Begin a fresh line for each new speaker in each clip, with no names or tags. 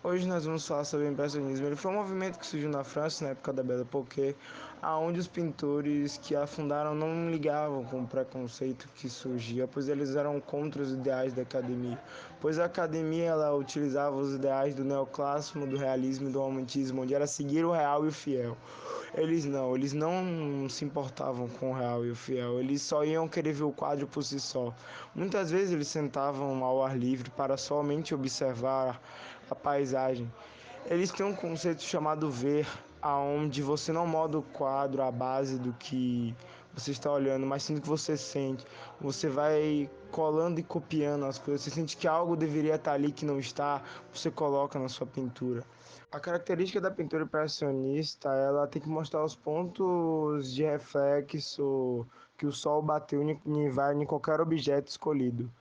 Hoje nós vamos falar sobre o impressionismo. Ele foi um movimento que surgiu na França na época da Belle Époque, aonde os pintores que a fundaram não ligavam com o preconceito que surgia, pois eles eram contra os ideais da academia. Pois a academia ela utilizava os ideais do neoclássico, do realismo e do romantismo, onde era seguir o real e o fiel. Eles não se importavam com o real e o fiel, eles só iam querer ver o quadro por si só. Muitas vezes eles sentavam ao ar livre para somente observar a paisagem. Eles têm um conceito chamado ver, aonde você não molda o quadro à base do que você está olhando, mas sim do que você sente. Você vai colando e copiando as coisas. Você sente que algo deveria estar ali que não está, você coloca na sua pintura. A característica da pintura impressionista, ela tem que mostrar os pontos de reflexo que o sol bateu em qualquer objeto escolhido.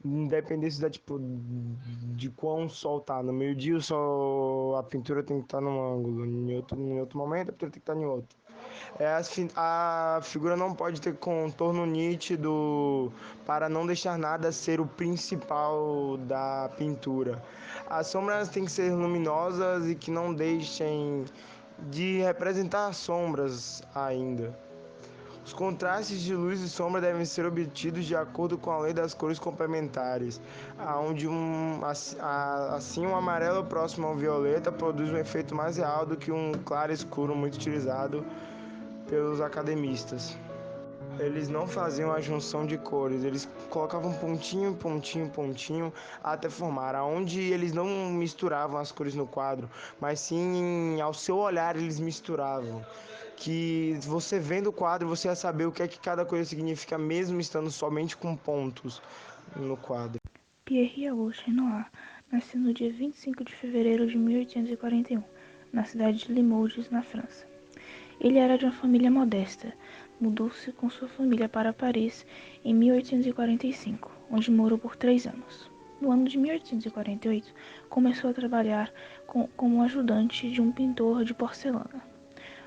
Independente da, tipo, de quão sol tá. No meio-dia, a pintura tem que estar num ângulo. Em outro momento, a pintura tem que estar em outro. A figura não pode ter contorno nítido para não deixar nada ser o principal da pintura. As sombras têm que ser luminosas e que não deixem de representar sombras ainda. Os contrastes de luz e sombra devem ser obtidos de acordo com a lei das cores complementares, onde assim um amarelo próximo ao violeta produz um efeito mais real do que um claro escuro muito utilizado pelos academistas. Eles não faziam a junção de cores, eles colocavam pontinho, pontinho, pontinho até formar, aonde eles não misturavam as cores no quadro, mas sim ao seu olhar eles misturavam. Que você vendo o quadro você ia saber o que é que cada coisa significa, mesmo estando somente com pontos no quadro.
Pierre-Auguste Renoir nasceu no dia 25 de fevereiro de 1841, na cidade de Limoges, na França. Ele era de uma família modesta. Mudou-se com sua família para Paris em 1845, onde morou por 3 anos. No ano de 1848, começou a trabalhar como ajudante de um pintor de porcelana.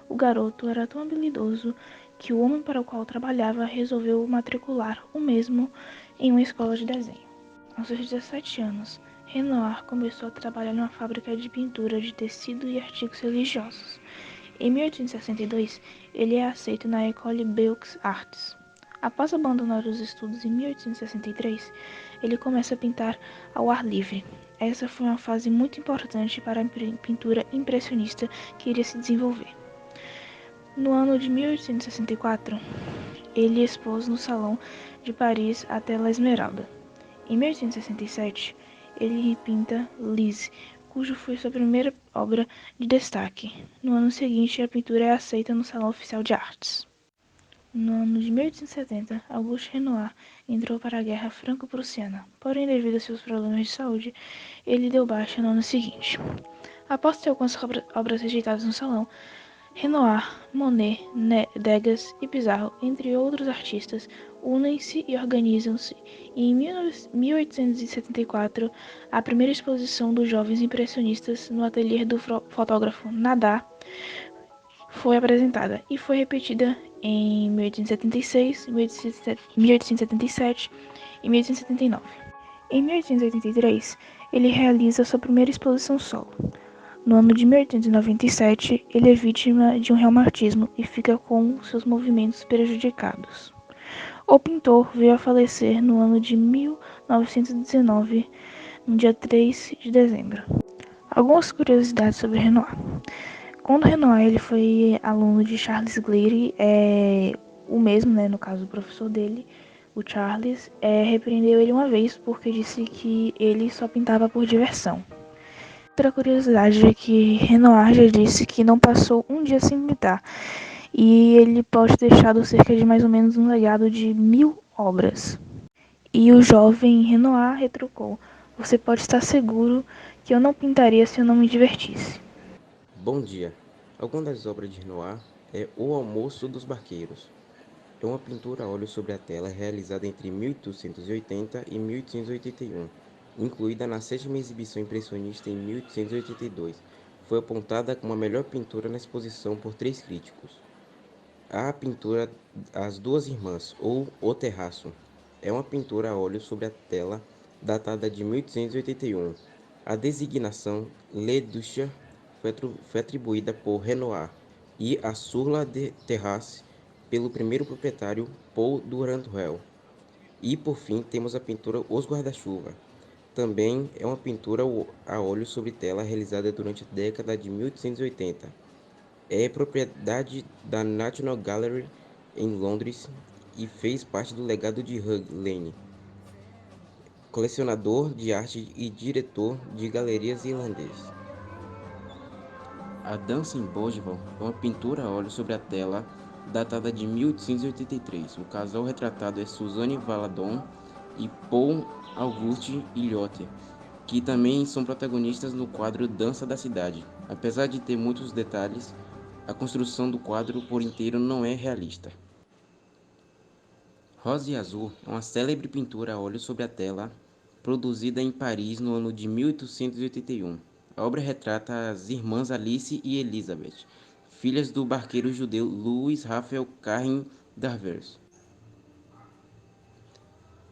O garoto era tão habilidoso que o homem para o qual trabalhava resolveu matricular o mesmo em uma escola de desenho. Aos seus 17 anos, Renoir começou a trabalhar numa fábrica de pintura de tecido e artigos religiosos. Em 1862, ele é aceito na École Beaux Arts. Após abandonar os estudos em 1863, ele começa a pintar ao ar livre. Essa foi uma fase muito importante para a pintura impressionista que iria se desenvolver. No ano de 1864, ele expôs no Salão de Paris a tela Esmeralda. Em 1867, ele repinta Lise, cujo foi sua primeira obra de destaque. No ano seguinte, a pintura é aceita no Salão Oficial de Artes. No ano de 1870, Auguste Renoir entrou para a Guerra Franco-Prussiana, porém, devido a seus problemas de saúde, ele deu baixa no ano seguinte. Após ter algumas obras rejeitadas no Salão, Renoir, Monet, Degas e Pissarro, entre outros artistas, unem-se e organizam-se e em 1874 a primeira exposição dos jovens impressionistas no ateliê do fotógrafo Nadar foi apresentada e foi repetida em 1876, 1877 e 1879. Em 1883, ele realiza sua primeira exposição solo. No ano de 1897, ele é vítima de um reumatismo e fica com seus movimentos prejudicados. O pintor veio a falecer no ano de 1919, no dia 3 de dezembro. Algumas curiosidades sobre Renoir. Quando Renoir ele foi aluno de Charles Gleyre, o mesmo, no caso o professor dele, o Charles, repreendeu ele uma vez porque disse que ele só pintava por diversão. Outra curiosidade é que Renoir já disse que não passou um dia sem pintar, e ele pode ter deixado cerca de mais ou menos um legado de 1000 obras. E o jovem Renoir retrucou: "Você pode estar seguro que eu não pintaria se eu não me divertisse."
Bom dia. Alguma das obras de Renoir é O Almoço dos Barqueiros. É uma pintura a óleo sobre a tela realizada entre 1880 e 1881, incluída na sétima exibição impressionista em 1882. Foi apontada como a melhor pintura na exposição por 3 críticos. A pintura As Duas Irmãs, ou O Terraço, é uma pintura a óleo sobre a tela datada de 1881. A designação Le Duché foi atribuída por Renoir e a Sur la Terrasse pelo primeiro proprietário Paul Durand-Ruel. E por fim temos a pintura Os Guarda-Chuva. Também é uma pintura a óleo sobre tela realizada durante a década de 1880. É propriedade da National Gallery em Londres e fez parte do legado de Hugh Lane, colecionador de arte e diretor de galerias irlandês. A Dança em Boswell é uma pintura a óleo sobre a tela datada de 1883. O casal retratado é Suzanne Valadon e Paul Auguste Illotte, que também são protagonistas no quadro Dança da Cidade. Apesar de ter muitos detalhes, a construção do quadro por inteiro não é realista. Rosa e Azul é uma célebre pintura a óleo sobre a tela, produzida em Paris no ano de 1881. A obra retrata as irmãs Alice e Elizabeth, filhas do barqueiro judeu Louis Raphael Carin Danvers.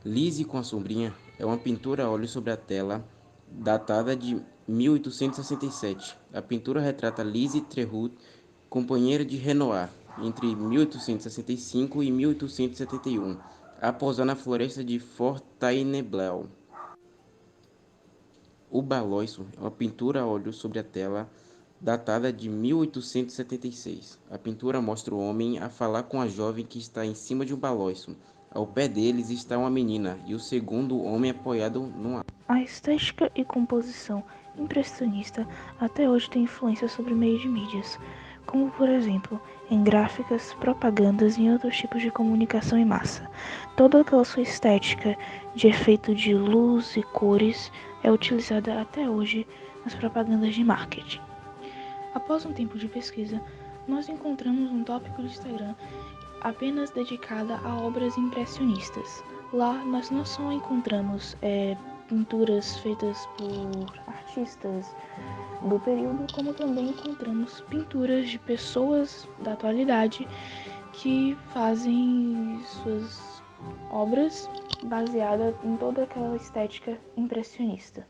Lise com a Sombrinha é uma pintura a óleo sobre a tela, datada de 1867. A pintura retrata Lise Trehut, companheira de Renoir, entre 1865 e 1871, a pousar na floresta de Fontainebleau. O Baloiço é uma pintura a óleo sobre a tela, datada de 1876. A pintura mostra o homem a falar com a jovem que está em cima de um baloiço. Ao pé deles está uma menina e o segundo homem apoiado num ar.
A estética e composição impressionista até hoje tem influência sobre meios de mídias, como por exemplo em gráficas, propagandas e outros tipos de comunicação em massa. Toda aquela sua estética de efeito de luz e cores é utilizada até hoje nas propagandas de marketing. Após um tempo de pesquisa, nós encontramos um tópico do Instagram apenas dedicada a obras impressionistas. Lá nós não só encontramos pinturas feitas por artistas do período, como também encontramos pinturas de pessoas da atualidade que fazem suas obras baseadas em toda aquela estética impressionista.